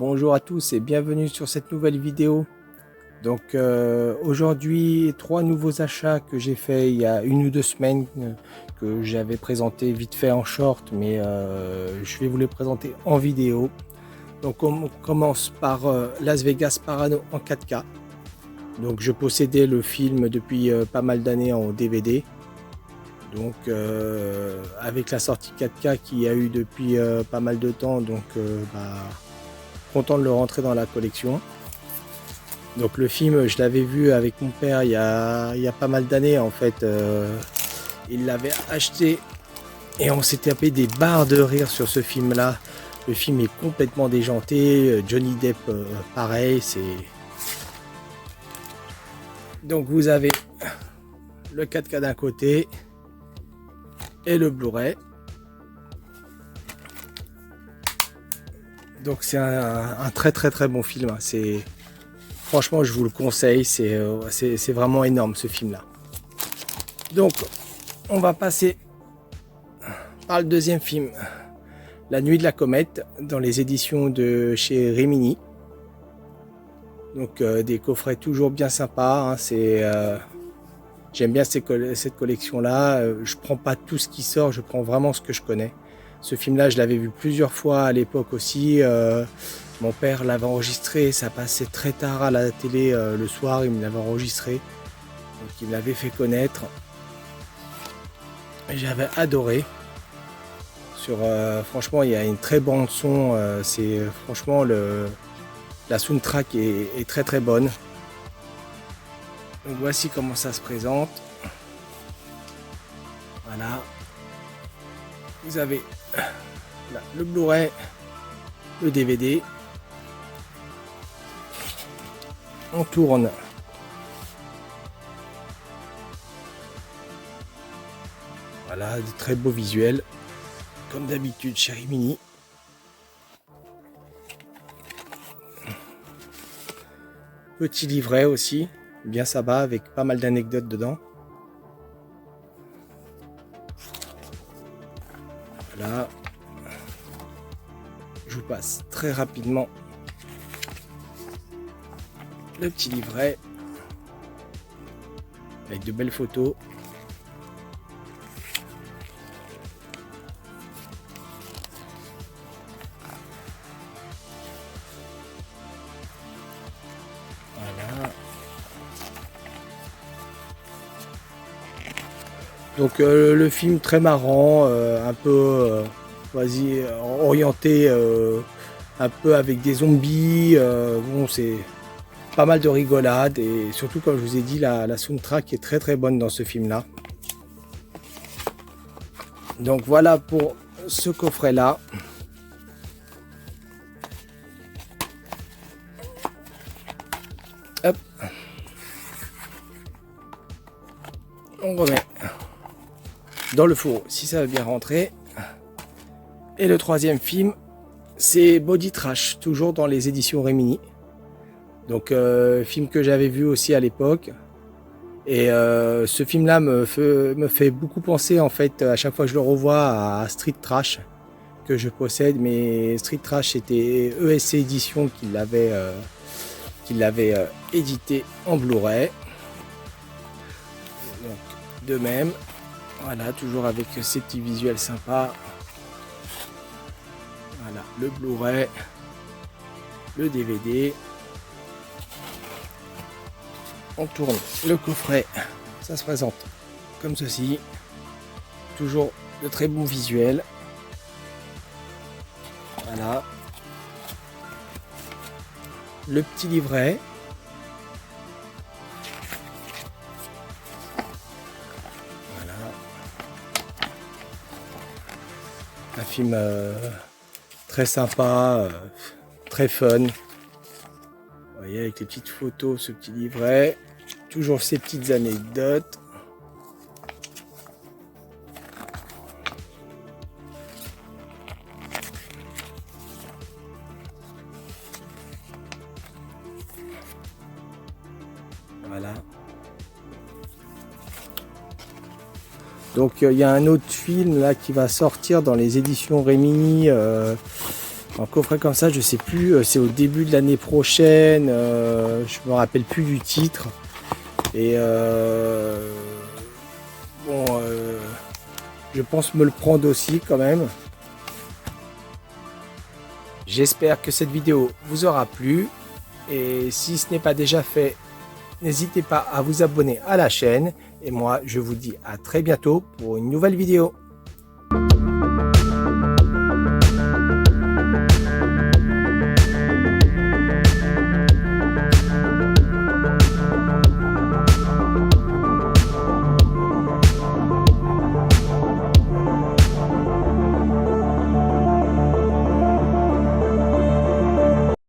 Bonjour à tous et bienvenue sur cette nouvelle vidéo. Donc aujourd'hui, 3 nouveaux achats que j'ai fait il y a 1 ou 2 semaines que j'avais présenté vite fait en short, mais je vais vous les présenter en vidéo. Donc on commence par Las Vegas Parano en 4K. Donc je possédais le film depuis pas mal d'années en DVD. Donc avec la sortie 4K qu'il y a eu depuis pas mal de temps, donc content de le rentrer dans la collection. Donc le film, je l'avais vu avec mon père il y a pas mal d'années en fait. Il l'avait acheté et on s'est tapé des barres de rire sur ce film là. Le film est complètement déjanté, Johnny Depp pareil, c'est... Donc vous avez le 4K d'un côté et le Blu-ray. Donc c'est un très bon film. C'est franchement, je vous le conseille. C'est vraiment énorme ce film là. Donc on va passer par le deuxième film, La Nuit de la Comète, dans les éditions de chez Rimini. Donc des coffrets toujours bien sympas. J'aime bien cette collection là. Je prends pas tout ce qui sort, je prends vraiment ce que je connais. Ce film-là, je l'avais vu plusieurs fois à l'époque aussi. Mon père l'avait enregistré, ça passait très tard à la télé le soir, il me l'avait enregistré. Donc il me l'avait fait connaître. J'avais adoré. Franchement, il y a une très bonne son. Franchement, la soundtrack est très bonne. Donc voici comment ça se présente. Voilà. Vous avez là, le Blu-ray, le DVD. On tourne. Voilà, de très beaux visuels, comme d'habitude chez Rimini. Petit livret aussi, bien sympa, avec pas mal d'anecdotes dedans. Voilà. Je vous passe très rapidement le petit livret avec de belles photos. Voilà. Donc le film très marrant, un peu orienté un peu avec des zombies. Bon, c'est pas mal de rigolade et surtout, comme je vous ai dit, la soundtrack est très bonne dans ce film là. Donc voilà pour ce coffret là. Hop. On remet dans le four si ça va bien rentrer. Et le troisième film, c'est Body Trash, toujours dans les éditions Rimini. Donc film que j'avais vu aussi à l'époque. Et ce film là me fait beaucoup penser en fait à chaque fois que je le revois à Street Trash que je possède. Mais Street Trash, c'était ESC Édition qui l'avait édité en Blu-ray. Donc de même, voilà, toujours avec ces petits visuels sympas. Voilà, le Blu-ray, le DVD. On tourne le coffret, ça se présente comme ceci. Toujours de très bons visuels. Voilà. Le petit livret. Voilà. Un film très sympa, très fun. Vous voyez, avec les petites photos, ce petit livret. Toujours ces petites anecdotes. Voilà. Donc il y a un autre film là qui va sortir dans les éditions Rimini Un coffret comme ça, je sais plus, c'est au début de l'année prochaine, je me rappelle plus du titre. Et bon, je pense me le prendre aussi quand même. J'espère que cette vidéo vous aura plu. Et si ce n'est pas déjà fait, n'hésitez pas à vous abonner à la chaîne. Et moi, je vous dis à très bientôt pour une nouvelle vidéo.